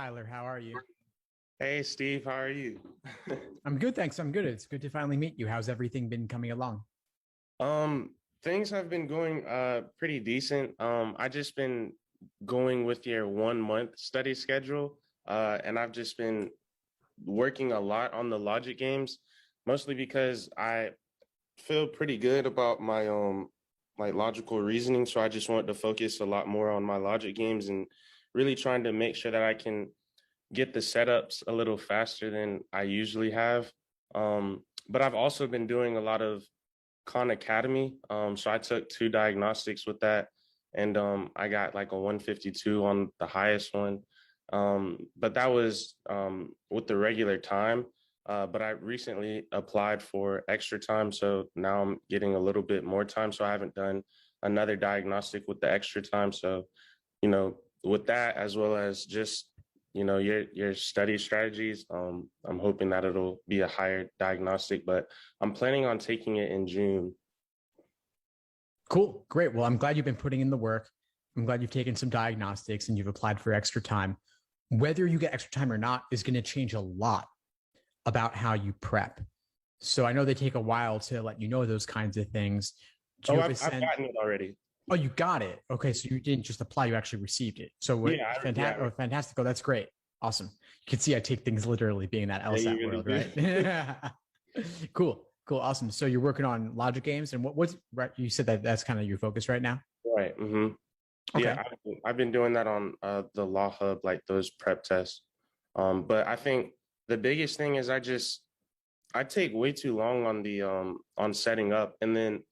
Tyler. How are you? Hey Steve, how are you? I'm good, thanks. I'm good. It's good to finally meet you. How's everything been coming along? Things have been going pretty decent. I just been going with your 1 month study schedule. And I've just been working a lot on the logic games, mostly because I feel pretty good about my like logical reasoning. So I just want to focus a lot more on my logic games and really trying to make sure that I can get the setups a little faster than I usually have. But I've also been doing a lot of Khan Academy. So I took two diagnostics with that, and I got like a 152 on the highest one. But that was with the regular time. But I recently applied for extra time, so now I'm getting a little bit more time. So I haven't done another diagnostic with the extra time. So, with that, as well as just your study strategies, I'm hoping that it'll be a higher diagnostic, but I'm planning on taking it in June. Cool. Great. Well, I'm glad you've been putting in the work. I'm glad you've taken some diagnostics and you've applied for extra time. Whether you get extra time or not is going to change a lot about how you prep. So I know they take a while to let you know those kinds of things. Do you Oh, have a I've sense? gotten it already. Oh, you got it. Okay, so you didn't just apply; you actually received it. So what? Yeah, Fantastic! yeah, Oh, fantastic! Oh, that's great. Awesome. You can see I take things literally, being that yeah, you LSAT really world, do. right? Cool, cool, awesome. So you're working on logic games, and what's right? You said that that's kind of your focus right now. Right. Okay, Yeah, I've been doing that on the Law Hub, like those prep tests. But I think the biggest thing is I take way too long on the on setting up, and then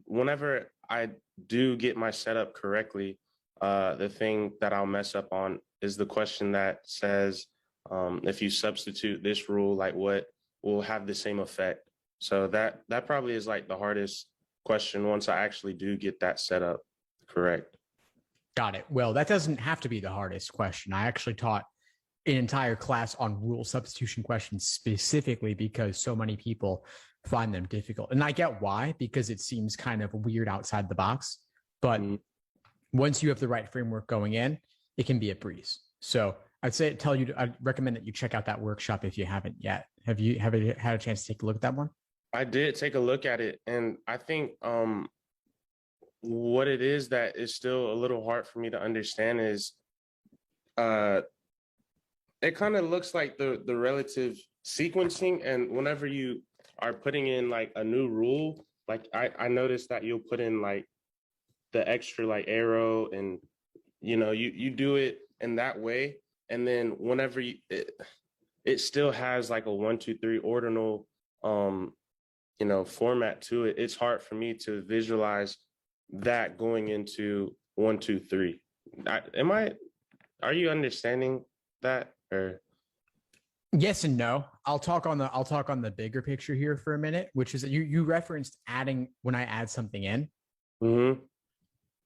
whenever I do get my setup correctly, the thing that I'll mess up on is the question that says, if you substitute this rule, like what will have the same effect. So that probably is like the hardest question once I actually do get that set up correct. got it. Well, that doesn't have to be the hardest question. I actually taught an entire class on rule substitution questions specifically because so many people find them difficult. And I get why, because it seems kind of weird outside the box. But Mhm. once you have the right framework going in, it can be a breeze. So I'd recommend that you check out that workshop if you haven't yet. Have you had a chance to take a look at that one? I did take a look at it, and I think what it is that is still a little hard for me to understand is uh, it kind of looks like the relative sequencing, and whenever you are putting in like a new rule, like I noticed that you'll put in like the extra like arrow, and you do it in that way, and then whenever it still has like a 1 2 3 ordinal format to it. It's hard for me to visualize that going into 1 2 3. Am I are you understanding that? Or Yes and no. I'll talk on the bigger picture here for a minute, which is that you referenced adding when I add something in, hmm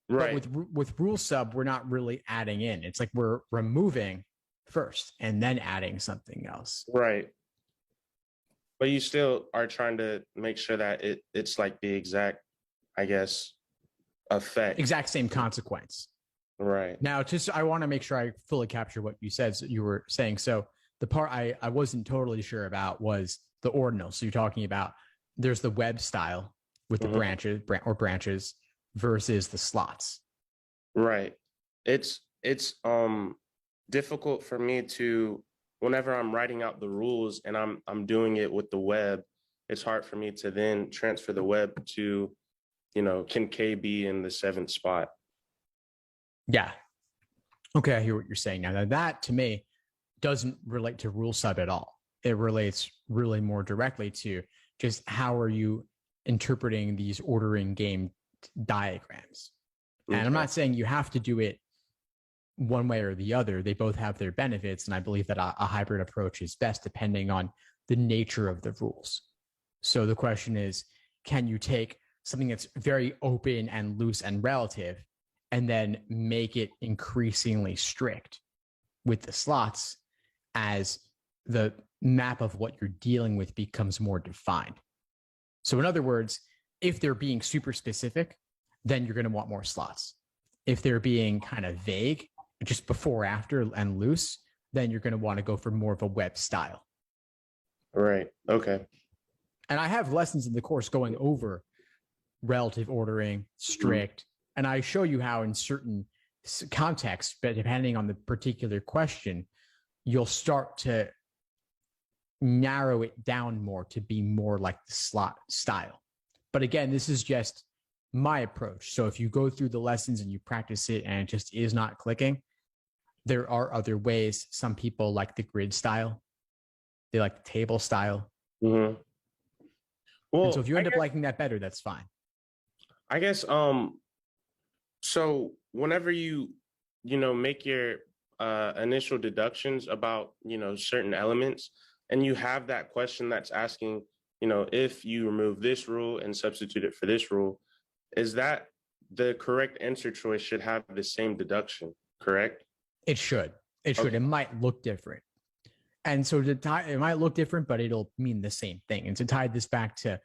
but right, with rule sub, we're not really adding in. It's like we're removing first and then adding something else. right. But you still are trying to make sure that it's like the exact, I guess, effect. Exact same consequence. Right. Now, just I want to make sure I fully capture what you said. So you were saying so. The part I wasn't totally sure about was the ordinal. So you're talking about there's the web style with the hmm branches versus the slots. Right. It's difficult for me to whenever I'm writing out the rules and I'm doing it with the web, it's hard for me to then transfer the web to, can K be in the seventh spot? Yeah. Okay, I hear what you're saying now. Now that to me doesn't relate to rule sub at all. It relates really more directly to just how are you interpreting these ordering game diagrams. And I'm Okay. not saying you have to do it one way or the other. They both have their benefits. And I believe that a hybrid approach is best depending on the nature of the rules. So the question is, can you take something that's very open and loose and relative and then make it increasingly strict with the slots as the map of what you're dealing with becomes more defined? So in other words, if they're being super specific, then you're going to want more slots. If they're being kind of vague, just before, after, and loose, then you're going to want to go for more of a web style. Right. Okay. And I have lessons in the course going over relative ordering, strict, and I show you how in certain contexts, but depending on the particular question, you'll start to narrow it down more to be more like the slot style. But again, this is just my approach. So if you go through the lessons and you practice it and it just is not clicking, there are other ways. Some people like the grid style. They like the table style. Mm-hmm. Well, and so if you end up liking that better, that's fine. I guess, so whenever you make your initial deductions about, certain elements, and you have that question that's asking, if you remove this rule and substitute it for this rule, is that the correct answer choice should have the same deduction, correct? It should. It should. Okay. It might look different. And so it might look different, but it'll mean the same thing. And to tie this back to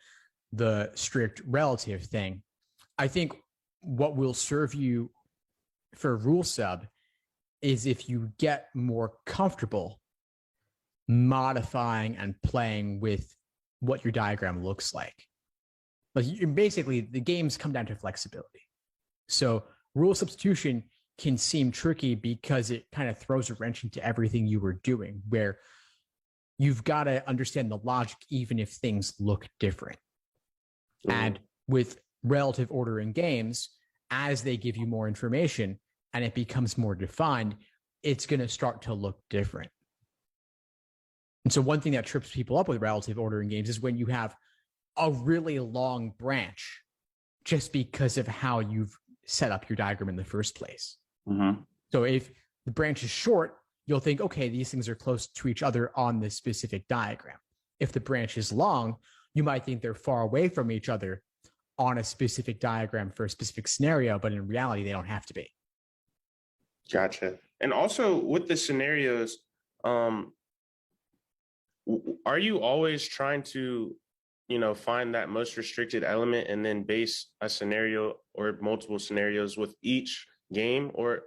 the strict relative thing, I think what will serve you for rule sub is if you get more comfortable modifying and playing with what your diagram looks like. Like basically, the games come down to flexibility. So rule substitution can seem tricky because it kind of throws a wrench into everything you were doing, where you've got to understand the logic even if things look different. And with relative order in games, as they give you more information and it becomes more defined, it's going to start to look different. And so one thing that trips people up with relative order in games is when you have a really long branch just because of how you've set up your diagram in the first place. Mm-hmm. So if the branch is short, you'll think, okay, these things are close to each other on this specific diagram. If the branch is long, you might think they're far away from each other on a specific diagram for a specific scenario, but in reality, they don't have to be. Gotcha. And also with the scenarios, are you always trying to, find that most restricted element and then base a scenario or multiple scenarios with each game? Or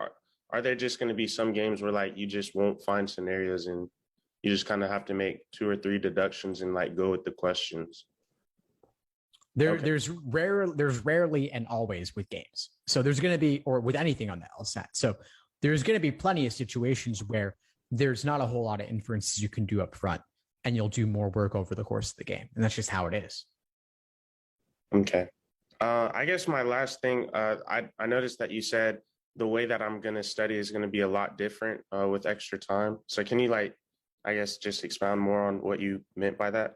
are there just going to be some games where like you just won't find scenarios and you just kind of have to make 2 or 3 deductions and like go with the questions? There's rarely and always with games. So there's going to be, or with anything on the LSAT. So there's going to be plenty of situations where there's not a whole lot of inferences you can do up front, and you'll do more work over the course of the game. And that's just how it is. Okay. I guess my last thing, I noticed that you said the way that I'm going to study is going to be a lot different with extra time. So can you just expound more on what you meant by that?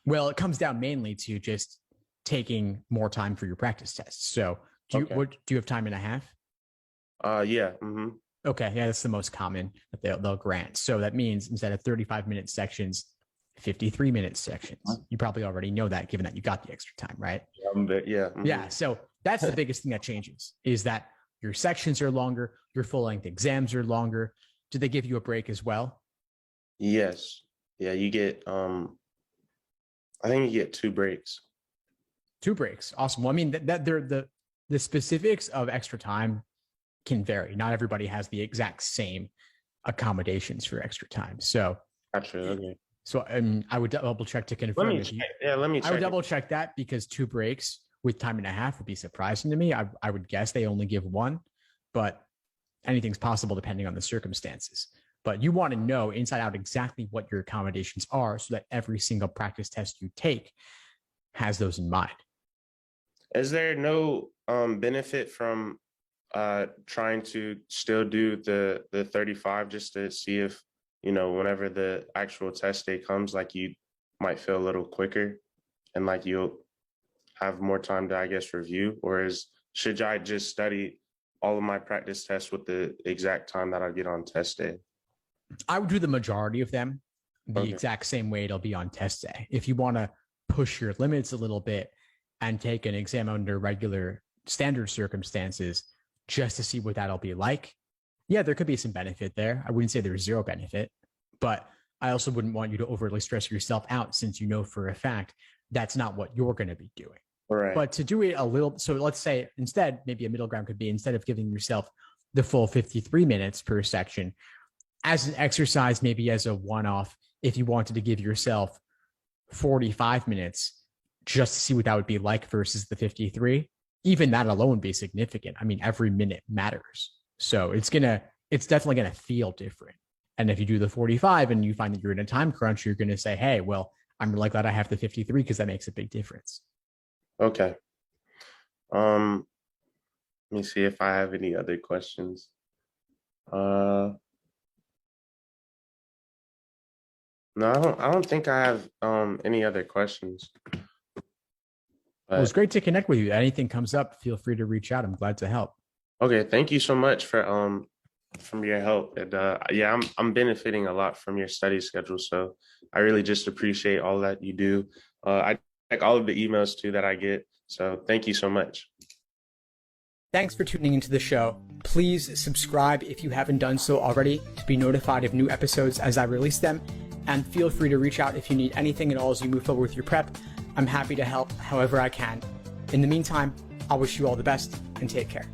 Well, it comes down mainly to just taking more time for your practice tests. So do you have time and a half? Yeah. Mm-hmm. Okay. Yeah, that's the most common that they'll grant. So that means instead of 35-minute sections, 53-minute sections. You probably already know that, given that you got the extra time, right? Yeah. Mm-hmm. Yeah. So that's the biggest thing that changes, is that your sections are longer, your full-length exams are longer. Do they give you a break as well? Yes. Yeah, you get I think you get 2 breaks. 2 breaks. Awesome. Well, I mean, that they're the specifics of extra time can vary. Not everybody has the exact same accommodations for extra time. So, gotcha. Okay. So I would double check to confirm. Let me check. I would double check that, because 2 breaks with time and a half would be surprising to me. I would guess they only give 1, but anything's possible depending on the circumstances. But you want to know inside out exactly what your accommodations are so that every single practice test you take has those in mind. Is there no benefit from trying to still do the 35 just to see if, whenever the actual test day comes, like you might feel a little quicker and like you'll have more time to, I guess, review? Or should I just study all of my practice tests with the exact time that I get on test day? I would do the majority of them the exact same way it'll be on test day. If you want to push your limits a little bit and take an exam under regular standard circumstances just to see what that'll be like, yeah, there could be some benefit there. I wouldn't say there's zero benefit, but I also wouldn't want you to overly stress yourself out, since you know for a fact that's not what you're going to be doing. Right. But to do it a little, so let's say instead, maybe a middle ground could be, instead of giving yourself the full 53 minutes per section, as an exercise, maybe as a one-off, if you wanted to give yourself 45 minutes just to see what that would be like versus the 53, even that alone would be significant. I mean, every minute matters. So it's definitely going to feel different. And if you do the 45 and you find that you're in a time crunch, you're going to say, hey, well, I'm really glad I have the 53 because that makes a big difference. Okay. Let me see if I have any other questions. No, I don't think I have any other questions. Well, it's great to connect with you. Anything comes up, feel free to reach out. I'm glad to help. Okay, thank you so much from your help. And yeah, I'm benefiting a lot from your study schedule. So I really just appreciate all that you do. I check all of the emails too that I get. So thank you so much. Thanks for tuning into the show. Please subscribe if you haven't done so already to be notified of new episodes as I release them. And feel free to reach out if you need anything at all as you move forward with your prep. I'm happy to help however I can. In the meantime, I'll wish you all the best and take care.